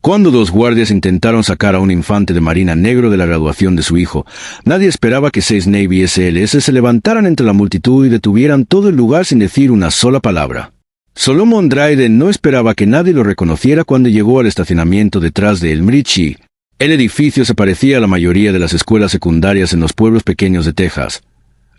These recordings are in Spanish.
Cuando dos guardias intentaron sacar a un infante de marina negro de la graduación de su hijo, nadie esperaba que 6 Navy SLS se levantaran entre la multitud y detuvieran todo el lugar sin decir una sola palabra. Solomon Dryden no esperaba que nadie lo reconociera cuando llegó al estacionamiento detrás de Elmridge. El edificio se parecía a la mayoría de las escuelas secundarias en los pueblos pequeños de Texas.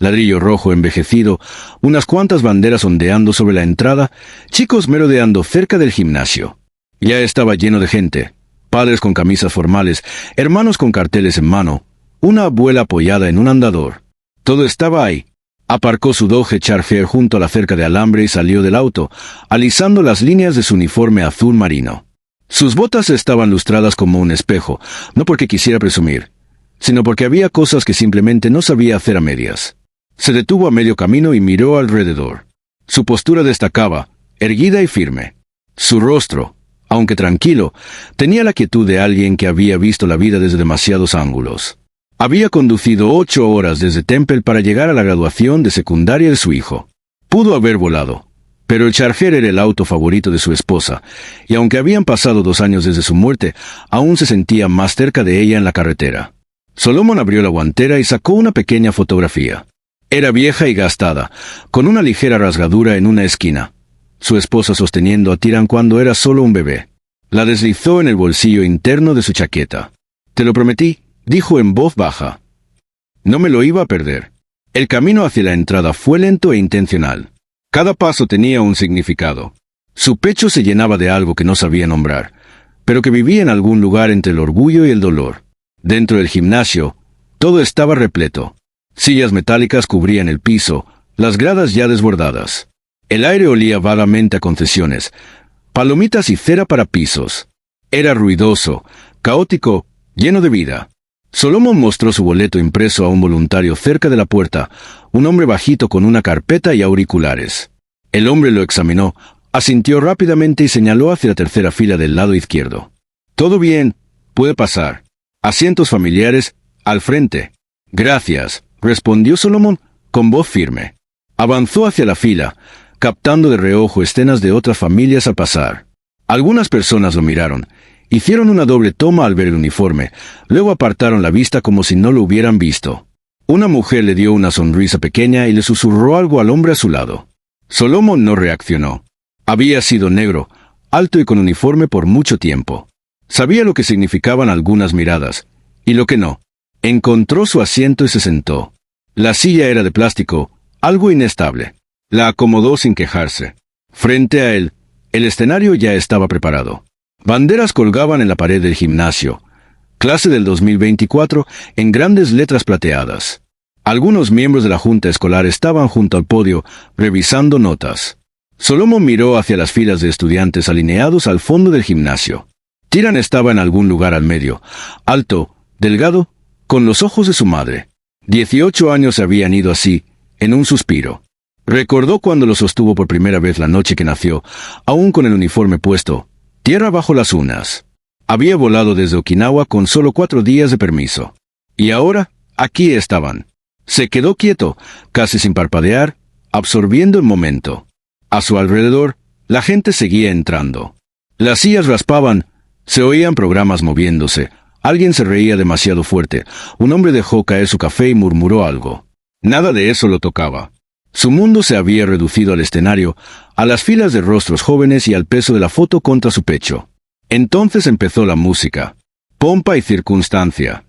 Ladrillo rojo envejecido, unas cuantas banderas ondeando sobre la entrada, chicos merodeando cerca del gimnasio. Ya estaba lleno de gente, padres con camisas formales, hermanos con carteles en mano, una abuela apoyada en un andador. Todo estaba ahí. Aparcó su Dodge Charger junto a la cerca de alambre y salió del auto, alisando las líneas de su uniforme azul marino. Sus botas estaban lustradas como un espejo, no porque quisiera presumir, sino porque había cosas que simplemente no sabía hacer a medias. Se detuvo a medio camino y miró alrededor. Su postura destacaba, erguida y firme. Su rostro, aunque tranquilo, tenía la quietud de alguien que había visto la vida desde demasiados ángulos. Había conducido 8 horas desde Temple para llegar a la graduación de secundaria de su hijo. Pudo haber volado, pero el Charger era el auto favorito de su esposa, y aunque habían pasado 2 años desde su muerte, aún se sentía más cerca de ella en la carretera. Solomon abrió la guantera y sacó una pequeña fotografía. Era vieja y gastada, con una ligera rasgadura en una esquina. Su esposa sosteniendo a Tyran cuando era solo un bebé. La deslizó en el bolsillo interno de su chaqueta. «Te lo prometí», dijo en voz baja. No me lo iba a perder. El camino hacia la entrada fue lento e intencional. Cada paso tenía un significado. Su pecho se llenaba de algo que no sabía nombrar, pero que vivía en algún lugar entre el orgullo y el dolor. Dentro del gimnasio, todo estaba repleto. Sillas metálicas cubrían el piso, las gradas ya desbordadas. El aire olía vagamente a concesiones, palomitas y cera para pisos. Era ruidoso, caótico, lleno de vida. Solomon mostró su boleto impreso a un voluntario cerca de la puerta, un hombre bajito con una carpeta y auriculares. El hombre lo examinó, asintió rápidamente y señaló hacia la tercera fila del lado izquierdo. «Todo bien, puede pasar. Asientos familiares, al frente». «Gracias», respondió Solomon con voz firme. Avanzó hacia la fila, captando de reojo escenas de otras familias al pasar. Algunas personas lo miraron. Hicieron una doble toma al ver el uniforme, luego apartaron la vista como si no lo hubieran visto. Una mujer le dio una sonrisa pequeña y le susurró algo al hombre a su lado. Solomon no reaccionó. Había sido negro, alto y con uniforme por mucho tiempo. Sabía lo que significaban algunas miradas, y lo que no. Encontró su asiento y se sentó. La silla era de plástico, algo inestable. La acomodó sin quejarse. Frente a él, el escenario ya estaba preparado. Banderas colgaban en la pared del gimnasio. Clase del 2024 en grandes letras plateadas. Algunos miembros de la junta escolar estaban junto al podio, revisando notas. Solomon miró hacia las filas de estudiantes alineados al fondo del gimnasio. Tyran estaba en algún lugar al medio, alto, delgado, con los ojos de su madre. 18 años se habían ido así, en un suspiro. Recordó cuando lo sostuvo por primera vez la noche que nació, aún con el uniforme puesto, tierra bajo las uñas. Había volado desde Okinawa con solo 4 días de permiso. Y ahora, aquí estaban. Se quedó quieto, casi sin parpadear, absorbiendo el momento. A su alrededor, la gente seguía entrando. Las sillas raspaban, se oían programas moviéndose. Alguien se reía demasiado fuerte. Un hombre dejó caer su café y murmuró algo. Nada de eso lo tocaba. Su mundo se había reducido al escenario, a las filas de rostros jóvenes y al peso de la foto contra su pecho. Entonces empezó la música. Pompa y circunstancia.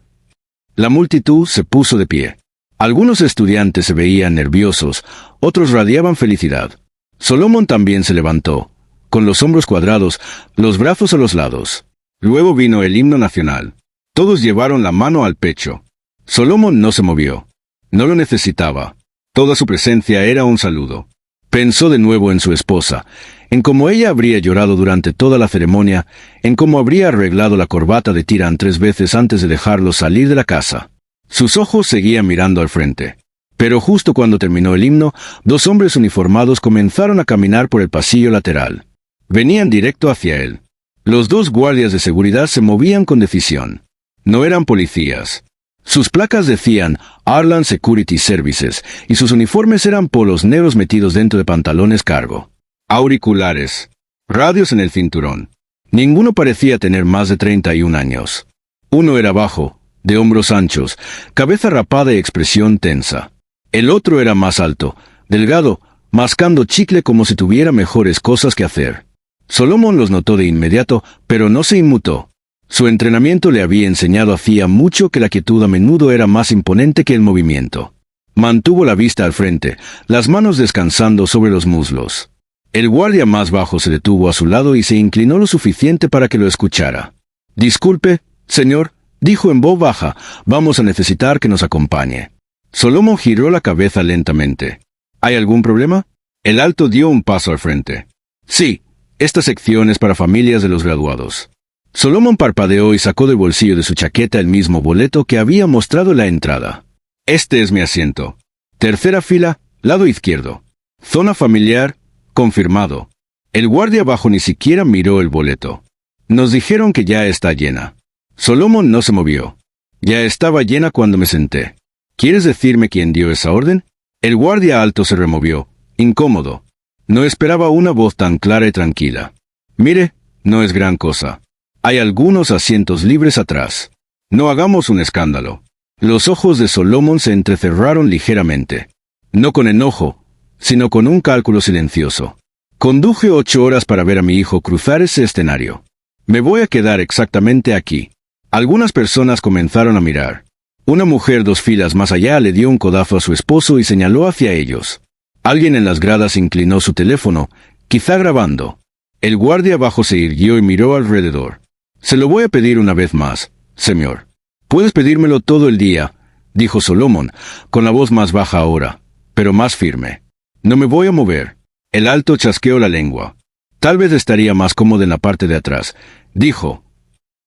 La multitud se puso de pie. Algunos estudiantes se veían nerviosos, otros radiaban felicidad. Solomon también se levantó, con los hombros cuadrados, los brazos a los lados. Luego vino el himno nacional. Todos llevaron la mano al pecho. Solomon no se movió. No lo necesitaba. Toda su presencia era un saludo. Pensó de nuevo en su esposa, en cómo ella habría llorado durante toda la ceremonia, en cómo habría arreglado la corbata de Tyran 3 veces antes de dejarlo salir de la casa. Sus ojos seguían mirando al frente. Pero justo cuando terminó el himno, 2 hombres uniformados comenzaron a caminar por el pasillo lateral. Venían directo hacia él. Los 2 guardias de seguridad se movían con decisión. No eran policías. Sus placas decían Arland Security Services y sus uniformes eran polos negros metidos dentro de pantalones cargo. Auriculares. Radios en el cinturón. Ninguno parecía tener más de 31 años. Uno era bajo, de hombros anchos, cabeza rapada y expresión tensa. El otro era más alto, delgado, mascando chicle como si tuviera mejores cosas que hacer. Solomon los notó de inmediato, pero no se inmutó. Su entrenamiento le había enseñado hacía mucho que la quietud a menudo era más imponente que el movimiento. Mantuvo la vista al frente, las manos descansando sobre los muslos. El guardia más bajo se detuvo a su lado y se inclinó lo suficiente para que lo escuchara. «Disculpe, señor», dijo en voz baja, «vamos a necesitar que nos acompañe». Solomon giró la cabeza lentamente. «¿Hay algún problema?» El alto dio un paso al frente. «Sí, esta sección es para familias de los graduados». Solomon parpadeó y sacó del bolsillo de su chaqueta el mismo boleto que había mostrado en la entrada. «Este es mi asiento. Tercera fila, lado izquierdo. Zona familiar, confirmado». El guardia bajo ni siquiera miró el boleto. «Nos dijeron que ya está llena». Solomon no se movió. «Ya estaba llena cuando me senté». «¿Quieres decirme quién dio esa orden?» El guardia alto se removió, incómodo. No esperaba una voz tan clara y tranquila. «Mire, no es gran cosa. Hay algunos asientos libres atrás. No hagamos un escándalo». Los ojos de Solomon se entrecerraron ligeramente. No con enojo, sino con un cálculo silencioso. «Conduje 8 horas para ver a mi hijo cruzar ese escenario. Me voy a quedar exactamente aquí». Algunas personas comenzaron a mirar. Una mujer 2 filas más allá le dio un codazo a su esposo y señaló hacia ellos. Alguien en las gradas inclinó su teléfono, quizá grabando. El guardia abajo se irguió y miró alrededor. «Se lo voy a pedir una vez más, señor». «Puedes pedírmelo todo el día», dijo Solomon, con la voz más baja ahora, pero más firme. «No me voy a mover». El alto chasqueó la lengua. «Tal vez estaría más cómodo en la parte de atrás», dijo.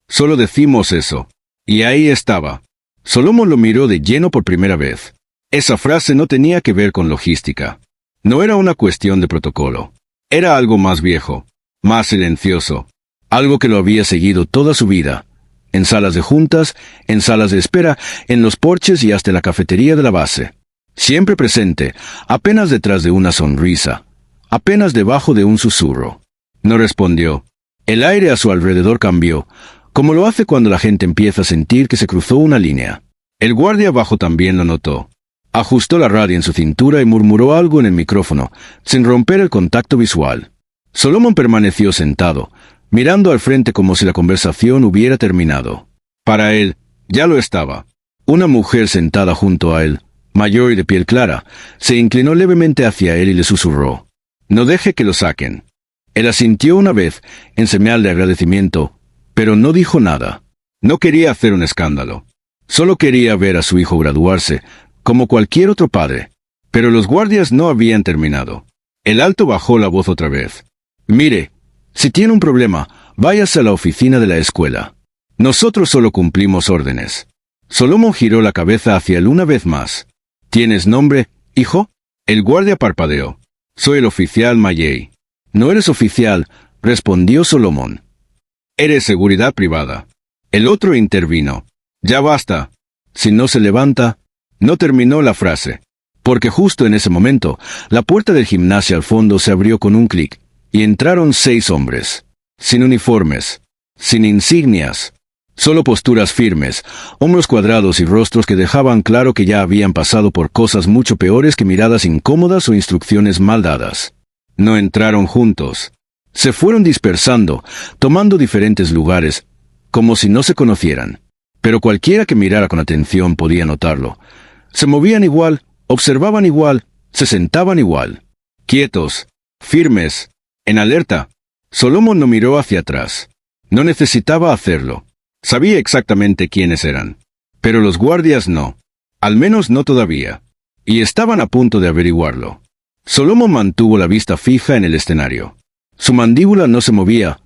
«Solo decimos eso». Y ahí estaba. Solomon lo miró de lleno por primera vez. Esa frase no tenía que ver con logística. No era una cuestión de protocolo. Era algo más viejo, más silencioso, algo que lo había seguido toda su vida. En salas de juntas, en salas de espera, en los porches y hasta la cafetería de la base. Siempre presente, apenas detrás de una sonrisa, apenas debajo de un susurro. No respondió. El aire a su alrededor cambió, como lo hace cuando la gente empieza a sentir que se cruzó una línea. El guardia abajo también lo notó. Ajustó la radio en su cintura y murmuró algo en el micrófono, sin romper el contacto visual. Solomon permaneció sentado, mirando al frente como si la conversación hubiera terminado. Para él, ya lo estaba. Una mujer sentada junto a él, mayor y de piel clara, se inclinó levemente hacia él y le susurró. «No deje que lo saquen». Él asintió una vez, en señal de agradecimiento, pero no dijo nada. No quería hacer un escándalo. Solo quería ver a su hijo graduarse, como cualquier otro padre. Pero los guardias no habían terminado. El alto bajó la voz otra vez. «Mire, si tiene un problema, váyase a la oficina de la escuela. Nosotros solo cumplimos órdenes». Solomon giró la cabeza hacia él una vez más. «¿Tienes nombre, hijo?» El guardia parpadeó. «Soy el oficial Mayey». «No eres oficial», respondió Solomon. «Eres seguridad privada». El otro intervino. «Ya basta. Si no se levanta». No terminó la frase. Porque justo en ese momento, la puerta del gimnasio al fondo se abrió con un clic. Y entraron 6 hombres, sin uniformes, sin insignias, solo posturas firmes, hombros cuadrados y rostros que dejaban claro que ya habían pasado por cosas mucho peores que miradas incómodas o instrucciones mal dadas. No entraron juntos. Se fueron dispersando, tomando diferentes lugares, como si no se conocieran. Pero cualquiera que mirara con atención podía notarlo. Se movían igual, observaban igual, se sentaban igual. Quietos, firmes, en alerta. Solomon no miró hacia atrás. No necesitaba hacerlo. Sabía exactamente quiénes eran. Pero los guardias no. Al menos no todavía. Y estaban a punto de averiguarlo. Solomon mantuvo la vista fija en el escenario. Su mandíbula no se movía,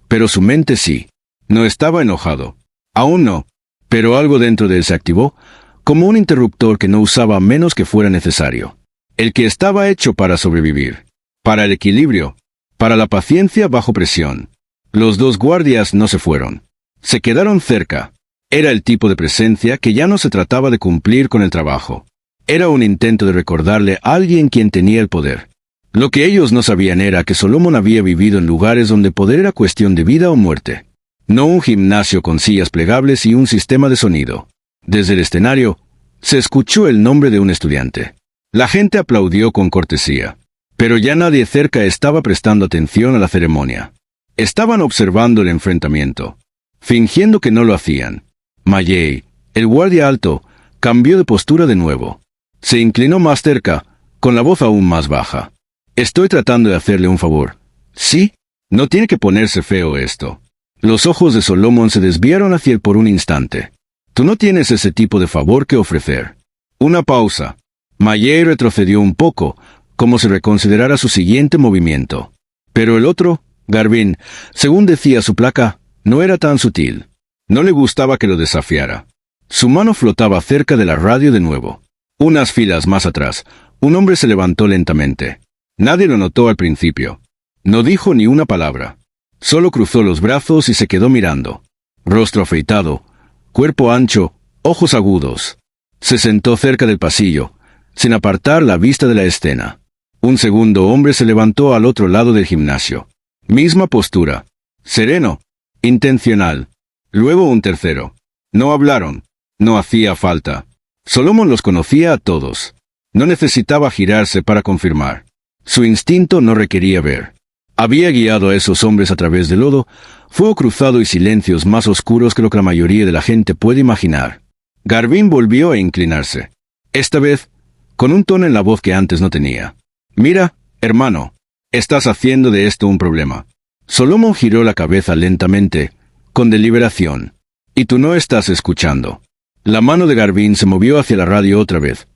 pero su mente sí. No estaba enojado. Aún no. Pero algo dentro de él se activó, como un interruptor que no usaba a menos que fuera necesario. El que estaba hecho para sobrevivir. Para el equilibrio. Para la paciencia bajo presión. Los 2 guardias no se fueron. Se quedaron cerca. Era el tipo de presencia que ya no se trataba de cumplir con el trabajo. Era un intento de recordarle a alguien quien tenía el poder. Lo que ellos no sabían era que Solomon había vivido en lugares donde poder era cuestión de vida o muerte. No un gimnasio con sillas plegables y un sistema de sonido. Desde el escenario, se escuchó el nombre de un estudiante. La gente aplaudió con cortesía. Pero ya nadie cerca estaba prestando atención a la ceremonia. Estaban observando el enfrentamiento, fingiendo que no lo hacían. Mayey, el guardia alto, cambió de postura de nuevo. Se inclinó más cerca, con la voz aún más baja. Estoy tratando de hacerle un favor. ¿Sí? No tiene que ponerse feo esto. Los ojos de Solomon se desviaron hacia él por un instante. Tú no tienes ese tipo de favor que ofrecer. Una pausa. Mayey retrocedió un poco, como si reconsiderara su siguiente movimiento. Pero el otro, Garvin, según decía su placa, no era tan sutil. No le gustaba que lo desafiara. Su mano flotaba cerca de la radio de nuevo. Unas filas más atrás, un hombre se levantó lentamente. Nadie lo notó al principio. No dijo ni una palabra. Solo cruzó los brazos y se quedó mirando. Rostro afeitado, cuerpo ancho, ojos agudos. Se sentó cerca del pasillo, sin apartar la vista de la escena. Un segundo hombre se levantó al otro lado del gimnasio. Misma postura. Sereno. Intencional. Luego un tercero. No hablaron. No hacía falta. Solomon los conocía a todos. No necesitaba girarse para confirmar. Su instinto no requería ver. Había guiado a esos hombres a través del lodo, fuego cruzado y silencios más oscuros que lo que la mayoría de la gente puede imaginar. Garvin volvió a inclinarse. Esta vez, con un tono en la voz que antes no tenía. Mira, hermano, estás haciendo de esto un problema. Solomon giró la cabeza lentamente, con deliberación. Y tú no estás escuchando. La mano de Garvin se movió hacia la radio otra vez.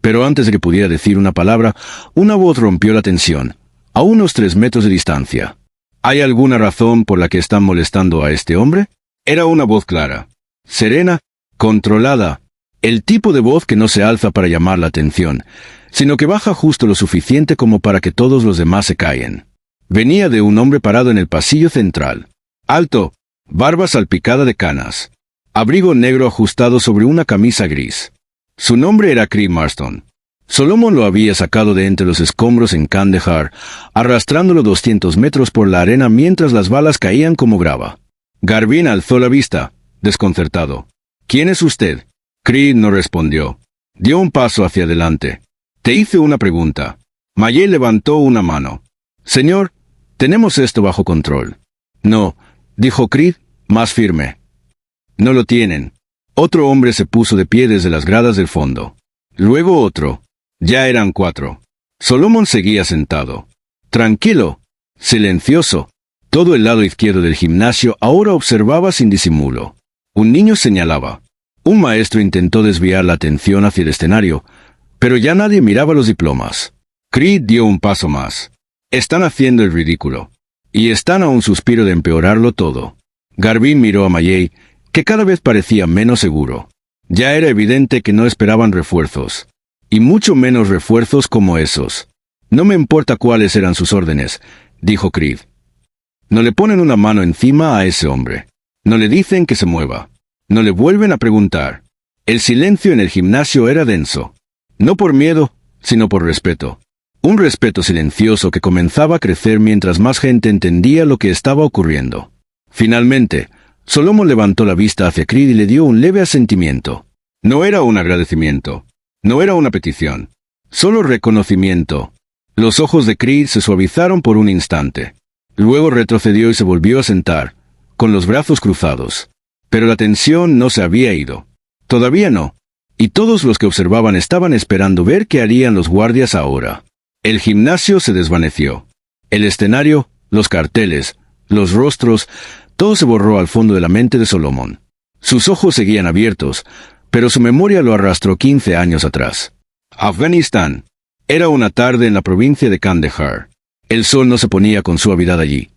Pero antes de que pudiera decir una palabra, una voz rompió la tensión, a unos 3 metros de distancia. ¿Hay alguna razón por la que están molestando a este hombre? Era una voz clara, serena, controlada, el tipo de voz que no se alza para llamar la atención, sino que baja justo lo suficiente como para que todos los demás se callen. Venía de un hombre parado en el pasillo central. Alto, barba salpicada de canas, abrigo negro ajustado sobre una camisa gris. Su nombre era Creed Marston. Solomon lo había sacado de entre los escombros en Kandahar, arrastrándolo 200 metros por la arena mientras las balas caían como grava. Garvin alzó la vista, desconcertado. ¿Quién es usted? Creed no respondió. Dio un paso hacia adelante. Te hice una pregunta. Mayey levantó una mano. Señor, tenemos esto bajo control. No, dijo Creed, más firme. No lo tienen. Otro hombre se puso de pie desde las gradas del fondo. Luego otro. Ya eran 4. Solomon seguía sentado. Tranquilo. Silencioso. Todo el lado izquierdo del gimnasio ahora observaba sin disimulo. Un niño señalaba. Un maestro intentó desviar la atención hacia el escenario, pero ya nadie miraba los diplomas. Creed dio un paso más. Están haciendo el ridículo. Y están a un suspiro de empeorarlo todo. Garvin miró a Mayey, que cada vez parecía menos seguro. Ya era evidente que no esperaban refuerzos. Y mucho menos refuerzos como esos. No me importa cuáles eran sus órdenes, dijo Creed. No le ponen una mano encima a ese hombre. No le dicen que se mueva. No le vuelven a preguntar. El silencio en el gimnasio era denso. No por miedo, sino por respeto. Un respeto silencioso que comenzaba a crecer mientras más gente entendía lo que estaba ocurriendo. Finalmente, Solomon levantó la vista hacia Creed y le dio un leve asentimiento. No era un agradecimiento. No era una petición. Solo reconocimiento. Los ojos de Creed se suavizaron por un instante. Luego retrocedió y se volvió a sentar, con los brazos cruzados. Pero la tensión no se había ido. Todavía no. Y todos los que observaban estaban esperando ver qué harían los guardias ahora. El gimnasio se desvaneció. El escenario, los carteles, los rostros, todo se borró al fondo de la mente de Solomon. Sus ojos seguían abiertos, pero su memoria lo arrastró 15 años atrás. Afganistán. Era una tarde en la provincia de Kandahar. El sol no se ponía con suavidad allí.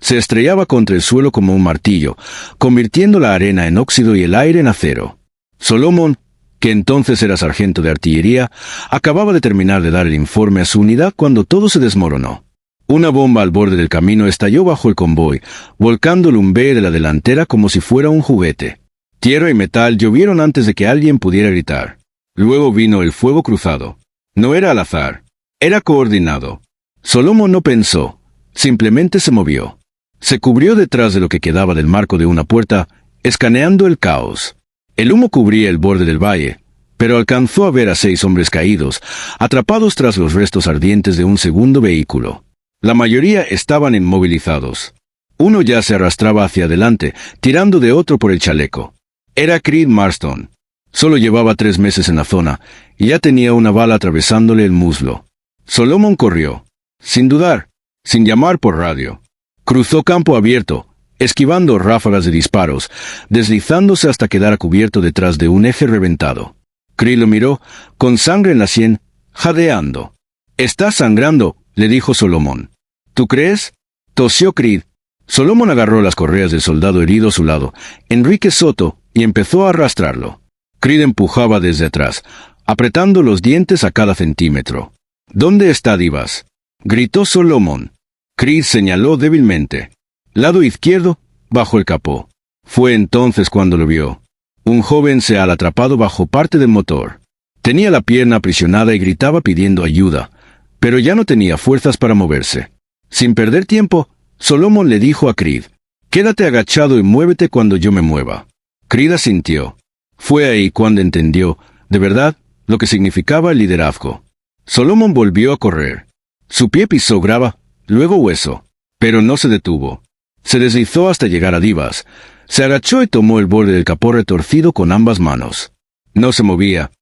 Se estrellaba contra el suelo como un martillo, convirtiendo la arena en óxido y el aire en acero. Solomon, que entonces era sargento de artillería, acababa de terminar de dar el informe a su unidad cuando todo se desmoronó. Una bomba al borde del camino estalló bajo el convoy, volcando el Humvee de la delantera como si fuera un juguete. Tierra y metal llovieron antes de que alguien pudiera gritar. Luego vino el fuego cruzado. No era al azar. Era coordinado. Solomon no pensó, simplemente se movió. Se cubrió detrás de lo que quedaba del marco de una puerta, escaneando el caos. El humo cubría el borde del valle, pero alcanzó a ver a 6 hombres caídos, atrapados tras los restos ardientes de un segundo vehículo. La mayoría estaban inmovilizados. Uno ya se arrastraba hacia adelante, tirando de otro por el chaleco. Era Creed Marston. Solo llevaba 3 meses en la zona, y ya tenía una bala atravesándole el muslo. Solomon corrió, sin dudar, sin llamar por radio. Cruzó campo abierto, esquivando ráfagas de disparos, deslizándose hasta quedar cubierto detrás de un eje reventado. Creed lo miró, con sangre en la sien, jadeando. «Estás sangrando», le dijo Solomon. «¿Tú crees?», tosió Creed. Solomon agarró las correas del soldado herido a su lado, Enrique Soto, y empezó a arrastrarlo. Creed empujaba desde atrás, apretando los dientes a cada centímetro. «¿Dónde está Divas?», gritó Solomon. Creed señaló débilmente. «Lado izquierdo, bajo el capó». Fue entonces cuando lo vio. Un joven se había atrapado bajo parte del motor. Tenía la pierna aprisionada y gritaba pidiendo ayuda, pero ya no tenía fuerzas para moverse. Sin perder tiempo, Solomon le dijo a Creed: «Quédate agachado y muévete cuando yo me mueva». Creed asintió. Fue ahí cuando entendió, de verdad, lo que significaba el liderazgo. Solomon volvió a correr. Su pie pisó grava, luego hueso, pero no se detuvo. Se deslizó hasta llegar a Divas. Se agachó y tomó el borde del capó retorcido con ambas manos. No se movía.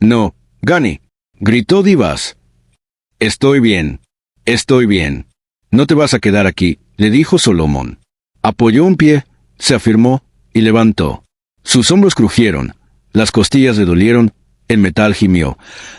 «No, Gunny», gritó Divas. «Estoy bien. Estoy bien. No te vas a quedar aquí», le dijo Solomon. Apoyó un pie, se afirmó, y levantó. Sus hombros crujieron, las costillas le dolieron, el metal gimió,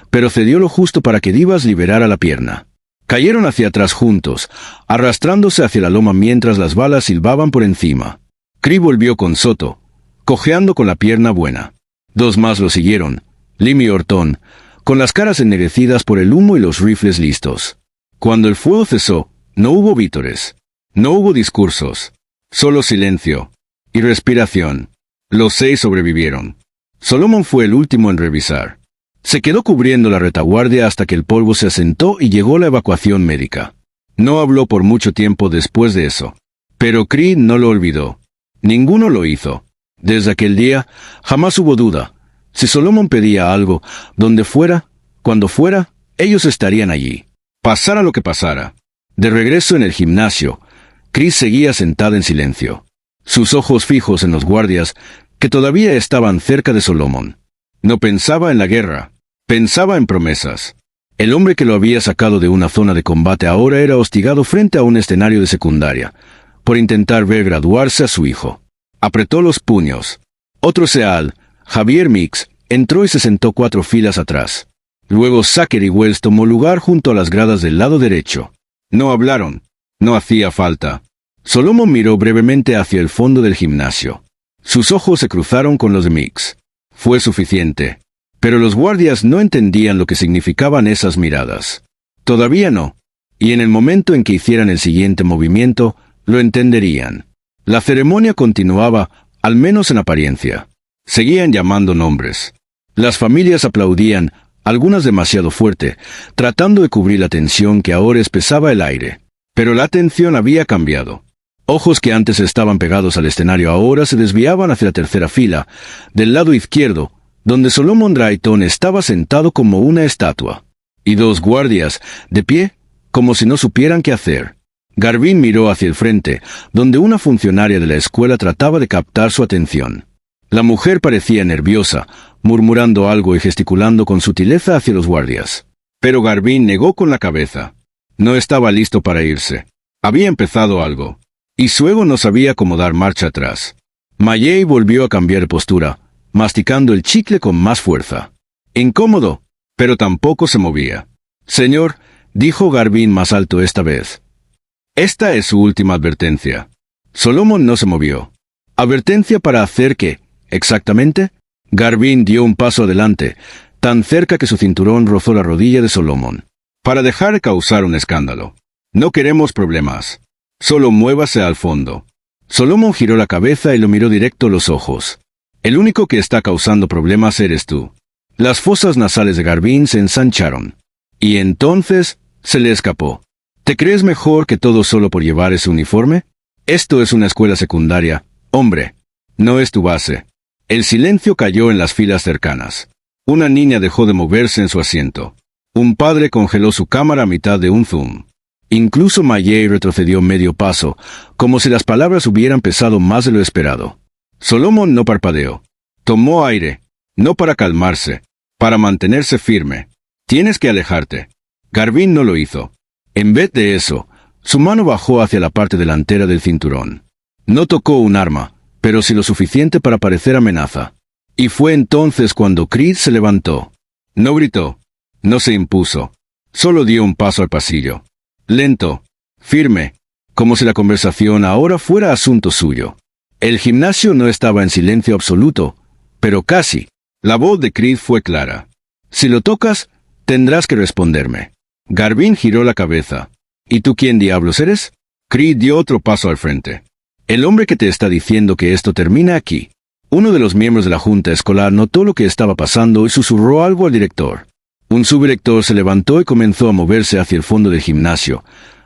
pero cedió lo justo para que Divas liberara la pierna. Cayeron hacia atrás juntos, arrastrándose hacia la loma mientras las balas silbaban por encima. Creed volvió con Soto, cojeando con la pierna buena. 2 más lo siguieron, Lim y Orton, con las caras ennegrecidas por el humo y los rifles listos. Cuando el fuego cesó, no hubo vítores, no hubo discursos, solo silencio y respiración. Los 6 sobrevivieron. Solomon fue el último en revisar. Se quedó cubriendo la retaguardia hasta que el polvo se asentó y llegó la evacuación médica. No habló por mucho tiempo después de eso. Pero Creed no lo olvidó. Ninguno lo hizo. Desde aquel día, jamás hubo duda. Si Solomon pedía algo, donde fuera, cuando fuera, ellos estarían allí. Pasara lo que pasara. De regreso en el gimnasio, Creed seguía sentada en silencio. Sus ojos fijos en los guardias, que todavía estaban cerca de Solomon. No pensaba en la guerra. Pensaba en promesas. El hombre que lo había sacado de una zona de combate ahora era hostigado frente a un escenario de secundaria, por intentar ver graduarse a su hijo. Apretó los puños. Otro Seal, Javier Mix, entró y se sentó 4 filas atrás. Luego Zachary Wells tomó lugar junto a las gradas del lado derecho. No hablaron. No hacía falta. Solomon miró brevemente hacia el fondo del gimnasio. Sus ojos se cruzaron con los de Mix. Fue suficiente. Pero los guardias no entendían lo que significaban esas miradas. Todavía no. Y en el momento en que hicieran el siguiente movimiento, lo entenderían. La ceremonia continuaba, al menos en apariencia. Seguían llamando nombres. Las familias aplaudían, algunas demasiado fuerte, tratando de cubrir la tensión que ahora espesaba el aire. Pero la tensión había cambiado. Ojos que antes estaban pegados al escenario ahora se desviaban hacia la tercera fila, del lado izquierdo, donde Solomon Drayton estaba sentado como una estatua. Y 2 guardias, de pie, como si no supieran qué hacer. Garvin miró hacia el frente, donde una funcionaria de la escuela trataba de captar su atención. La mujer parecía nerviosa, murmurando algo y gesticulando con sutileza hacia los guardias. Pero Garvin negó con la cabeza. No estaba listo para irse. Había empezado algo. Y su ego no sabía cómo dar marcha atrás. Mayey volvió a cambiar de postura, masticando el chicle con más fuerza. Incómodo, pero tampoco se movía. «Señor», dijo Garvin más alto esta vez. «Esta es su última advertencia». Solomon no se movió. «¿Advertencia para hacer qué, exactamente?» Garvin dio un paso adelante, tan cerca que su cinturón rozó la rodilla de Solomon. «Para dejar de causar un escándalo. No queremos problemas. Solo muévase al fondo». Solomon giró la cabeza y lo miró directo a los ojos. «El único que está causando problemas eres tú». Las fosas nasales de Garvin se ensancharon. Y entonces se le escapó. ¿Te crees mejor que todos solo por llevar ese uniforme? Esto es una escuela secundaria, hombre. No es tu base. El silencio cayó en las filas cercanas. Una niña dejó de moverse en su asiento. Un padre congeló su cámara a mitad de un zoom. Incluso Mayei retrocedió medio paso, como si las palabras hubieran pesado más de lo esperado. Solomon no parpadeó. Tomó aire, no para calmarse, para mantenerse firme. Tienes que alejarte. Garvin no lo hizo. En vez de eso, su mano bajó hacia la parte delantera del cinturón. No tocó un arma, pero sí lo suficiente para parecer amenaza. Y fue entonces cuando Creed se levantó. No gritó, no se impuso, solo dio un paso al pasillo. Lento, firme, como si la conversación ahora fuera asunto suyo. El gimnasio no estaba en silencio absoluto, pero casi. La voz de Creed fue clara. Si lo tocas, tendrás que responderme. Garvin giró la cabeza. ¿Y tú quién diablos eres? Creed dio otro paso al frente. El hombre que te está diciendo que esto termina aquí. Uno de los miembros de la junta escolar notó lo que estaba pasando y susurró algo al director. Un subdirector se levantó y comenzó a moverse hacia el fondo del gimnasio,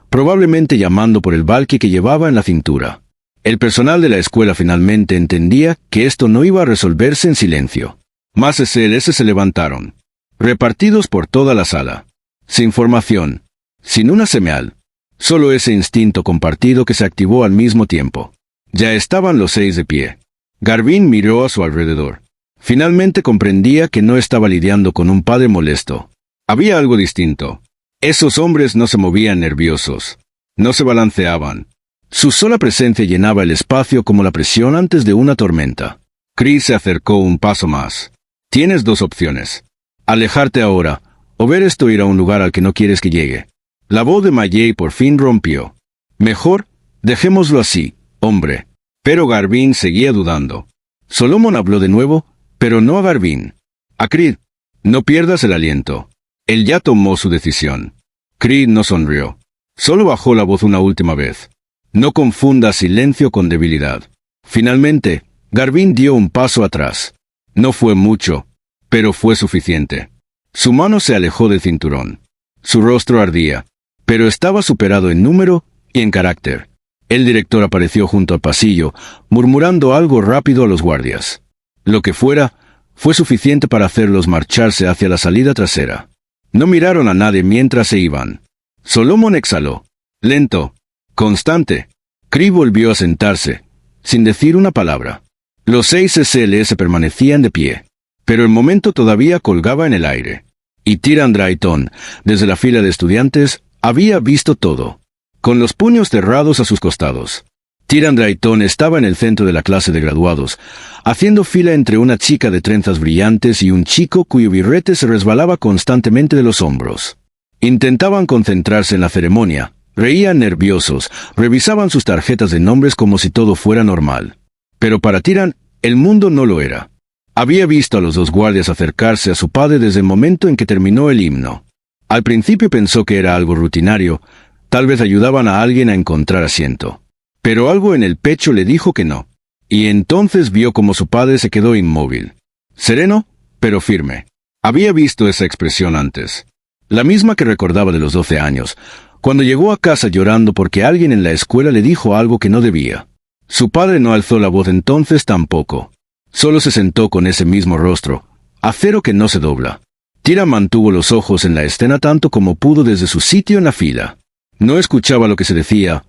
probablemente llamando por el valque que llevaba en la cintura. El personal de la escuela finalmente entendía que esto no iba a resolverse en silencio. Más SLS se levantaron, repartidos por toda la sala. Sin formación, sin una señal, solo ese instinto compartido que se activó al mismo tiempo. Ya estaban los 6 de pie. Garvin miró a su alrededor. Finalmente comprendía que no estaba lidiando con un padre molesto. Había algo distinto. Esos hombres no se movían nerviosos. No se balanceaban. Su sola presencia llenaba el espacio como la presión antes de una tormenta. Chris se acercó un paso más. Tienes 2 opciones. Alejarte ahora, o ver esto ir a un lugar al que no quieres que llegue. La voz de Mayei por fin rompió. Mejor, dejémoslo así, hombre. Pero Garvin seguía dudando. Solomon habló de nuevo, pero no a Garvin. A Creed. No pierdas el aliento. Él ya tomó su decisión. Creed no sonrió. Solo bajó la voz una última vez. No confunda silencio con debilidad. Finalmente, Garvin dio un paso atrás. No fue mucho, pero fue suficiente. Su mano se alejó del cinturón. Su rostro ardía, pero estaba superado en número y en carácter. El director apareció junto al pasillo, murmurando algo rápido a los guardias. Lo que fuera, fue suficiente para hacerlos marcharse hacia la salida trasera. No miraron a nadie mientras se iban. Solomon exhaló. Lento. Constante. Cree volvió a sentarse, sin decir una palabra. Los 6 SLS permanecían de pie, pero el momento todavía colgaba en el aire. Y Tyran Drayton, desde la fila de estudiantes, había visto todo. Con los puños cerrados a sus costados. Tyran Drayton estaba en el centro de la clase de graduados, haciendo fila entre una chica de trenzas brillantes y un chico cuyo birrete se resbalaba constantemente de los hombros. Intentaban concentrarse en la ceremonia, reían nerviosos, revisaban sus tarjetas de nombres como si todo fuera normal. Pero para Tyran, el mundo no lo era. Había visto a los 2 guardias acercarse a su padre desde el momento en que terminó el himno. Al principio pensó que era algo rutinario, tal vez ayudaban a alguien a encontrar asiento. Pero algo en el pecho le dijo que no. Y entonces vio cómo su padre se quedó inmóvil. Sereno, pero firme. Había visto esa expresión antes. La misma que recordaba de los 12 años, cuando llegó a casa llorando porque alguien en la escuela le dijo algo que no debía. Su padre no alzó la voz entonces tampoco. Solo se sentó con ese mismo rostro, acero que no se dobla. Tyran mantuvo los ojos en la escena tanto como pudo desde su sitio en la fila. No escuchaba lo que se decía,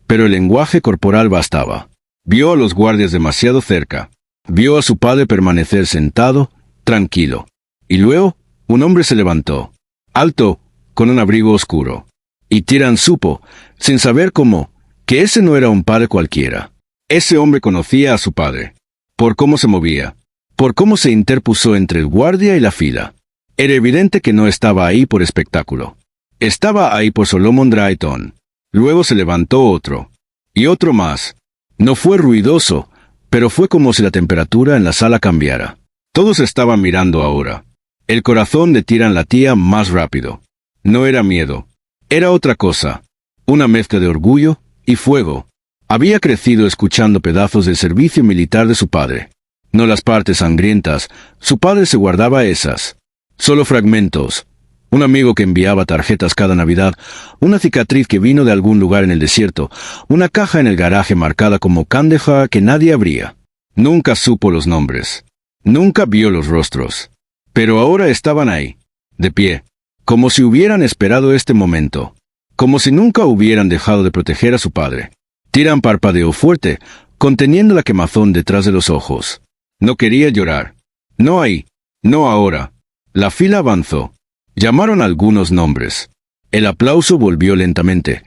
pero el lenguaje corporal bastaba. Vio a los guardias demasiado cerca. Vio a su padre permanecer sentado, tranquilo. Y luego, un hombre se levantó. Alto, con un abrigo oscuro. Y Tyran supo, sin saber cómo, que ese no era un padre cualquiera. Ese hombre conocía a su padre. Por cómo se movía. Por cómo se interpuso entre el guardia y la fila. Era evidente que no estaba ahí por espectáculo. Estaba ahí por Solomon Drayton. Luego se levantó otro. Y otro más. No fue ruidoso, pero fue como si la temperatura en la sala cambiara. Todos estaban mirando ahora. El corazón de Tyran latía más rápido. No era miedo. Era otra cosa. Una mezcla de orgullo y fuego. Había crecido escuchando pedazos del servicio militar de su padre. No las partes sangrientas, su padre se guardaba esas. Solo fragmentos. Un amigo que enviaba tarjetas cada Navidad, una cicatriz que vino de algún lugar en el desierto, una caja en el garaje marcada como Kandahar que nadie abría. Nunca supo los nombres. Nunca vio los rostros. Pero ahora estaban ahí, de pie, como si hubieran esperado este momento, como si nunca hubieran dejado de proteger a su padre. Tyran parpadeó fuerte, conteniendo la quemazón detrás de los ojos. No quería llorar. No ahí, no ahora. La fila avanzó. Llamaron algunos nombres. El aplauso volvió lentamente,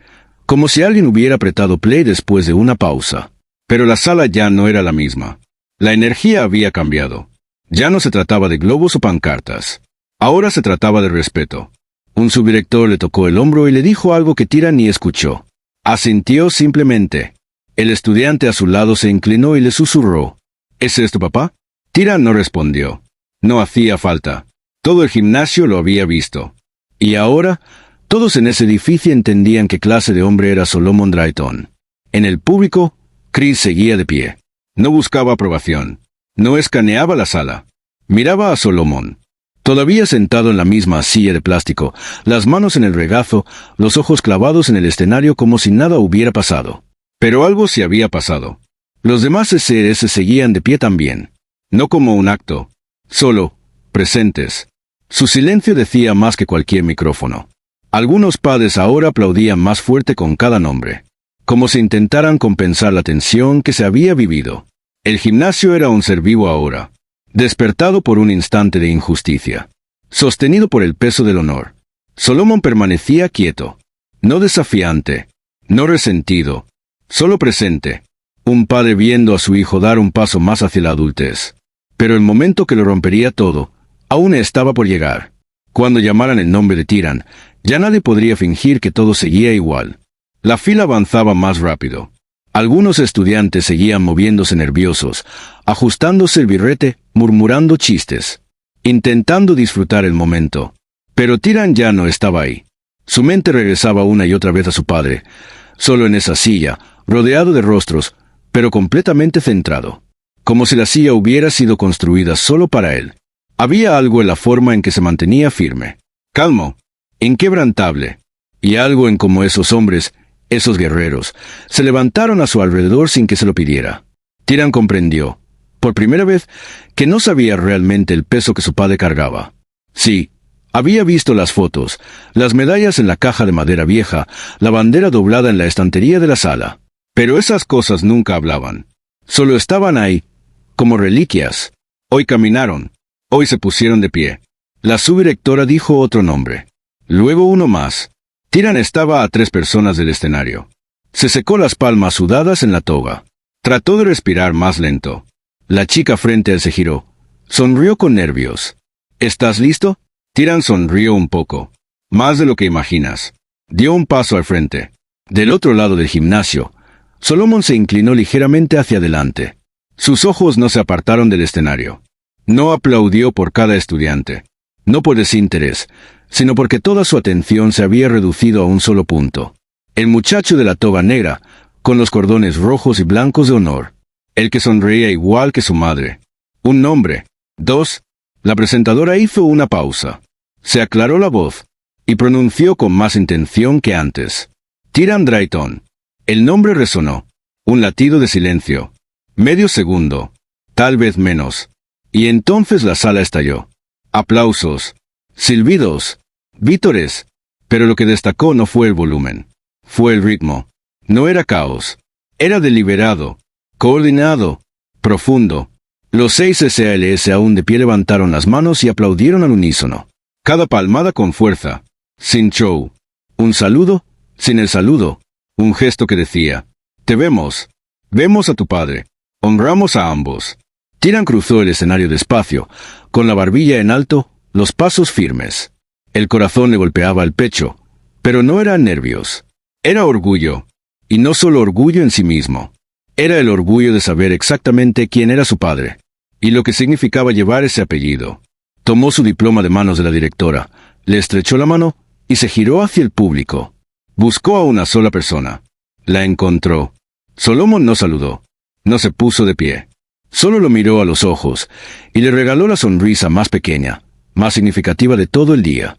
como si alguien hubiera apretado play después de una pausa. Pero la sala ya no era la misma. La energía había cambiado. Ya no se trataba de globos o pancartas. Ahora se trataba de respeto. Un subdirector le tocó el hombro y le dijo algo que Tyran ni escuchó. Asintió simplemente. El estudiante a su lado se inclinó y le susurró. ¿Es esto, papá? Tyran no respondió. No hacía falta. Todo el gimnasio lo había visto. Y ahora, todos en ese edificio entendían qué clase de hombre era Solomon Drayton. En el público, Chris seguía de pie. No buscaba aprobación. No escaneaba la sala. Miraba a Solomon. Todavía sentado en la misma silla de plástico, las manos en el regazo, los ojos clavados en el escenario como si nada hubiera pasado. Pero algo se había pasado. Los demás SRS seguían de pie también. No como un acto. Solo, presentes. Su silencio decía más que cualquier micrófono. Algunos padres ahora aplaudían más fuerte con cada nombre, como si intentaran compensar la tensión que se había vivido. El gimnasio era un ser vivo ahora, despertado por un instante de injusticia, sostenido por el peso del honor. Solomon permanecía quieto, no desafiante, no resentido, solo presente, un padre viendo a su hijo dar un paso más hacia la adultez. Pero el momento que lo rompería todo, aún estaba por llegar. Cuando llamaran el nombre de Tyran, ya nadie podría fingir que todo seguía igual. La fila avanzaba más rápido. Algunos estudiantes seguían moviéndose nerviosos, ajustándose el birrete, murmurando chistes, intentando disfrutar el momento. Pero Tyran ya no estaba ahí. Su mente regresaba una y otra vez a su padre, solo en esa silla, rodeado de rostros, pero completamente centrado. Como si la silla hubiera sido construida solo para él. Había algo en la forma en que se mantenía firme, calmo, inquebrantable, y algo en cómo esos hombres, esos guerreros, se levantaron a su alrededor sin que se lo pidiera. Tyran comprendió, por primera vez, que no sabía realmente el peso que su padre cargaba. Sí, había visto las fotos, las medallas en la caja de madera vieja, la bandera doblada en la estantería de la sala. Pero esas cosas nunca hablaban. Solo estaban ahí, como reliquias. Hoy caminaron. Hoy se pusieron de pie. La subdirectora dijo otro nombre. Luego uno más. Tyran estaba a 3 personas del escenario. Se secó las palmas sudadas en la toga. Trató de respirar más lento. La chica frente a él se giró. Sonrió con nervios. ¿Estás listo? Tyran sonrió un poco. Más de lo que imaginas. Dio un paso al frente. Del otro lado del gimnasio, Solomon se inclinó ligeramente hacia adelante. Sus ojos no se apartaron del escenario. No aplaudió por cada estudiante. No por desinterés, sino porque toda su atención se había reducido a un solo punto. El muchacho de la toga negra, con los cordones rojos y blancos de honor. El que sonreía igual que su madre. Un nombre. 2. La presentadora hizo una pausa. Se aclaró la voz, y pronunció con más intención que antes. Tyran Drayton. El nombre resonó. Un latido de silencio. Medio segundo. Tal vez menos. Y entonces la sala estalló. Aplausos. Silbidos. Vítores. Pero lo que destacó no fue el volumen. Fue el ritmo. No era caos. Era deliberado. Coordinado. Profundo. Los 6 SLS aún de pie levantaron las manos y aplaudieron al unísono. Cada palmada con fuerza. Sin show. Un saludo, sin el saludo. Un gesto que decía, te vemos. Vemos a tu padre. Honramos a ambos. Tyran cruzó el escenario despacio, con la barbilla en alto, los pasos firmes. El corazón le golpeaba el pecho, pero no eran nervios. Era orgullo. Y no solo orgullo en sí mismo. Era el orgullo de saber exactamente quién era su padre, y lo que significaba llevar ese apellido. Tomó su diploma de manos de la directora, le estrechó la mano y se giró hacia el público. Buscó a una sola persona. La encontró. Solomon no saludó. No se puso de pie. Solo lo miró a los ojos y le regaló la sonrisa más pequeña, más significativa de todo el día.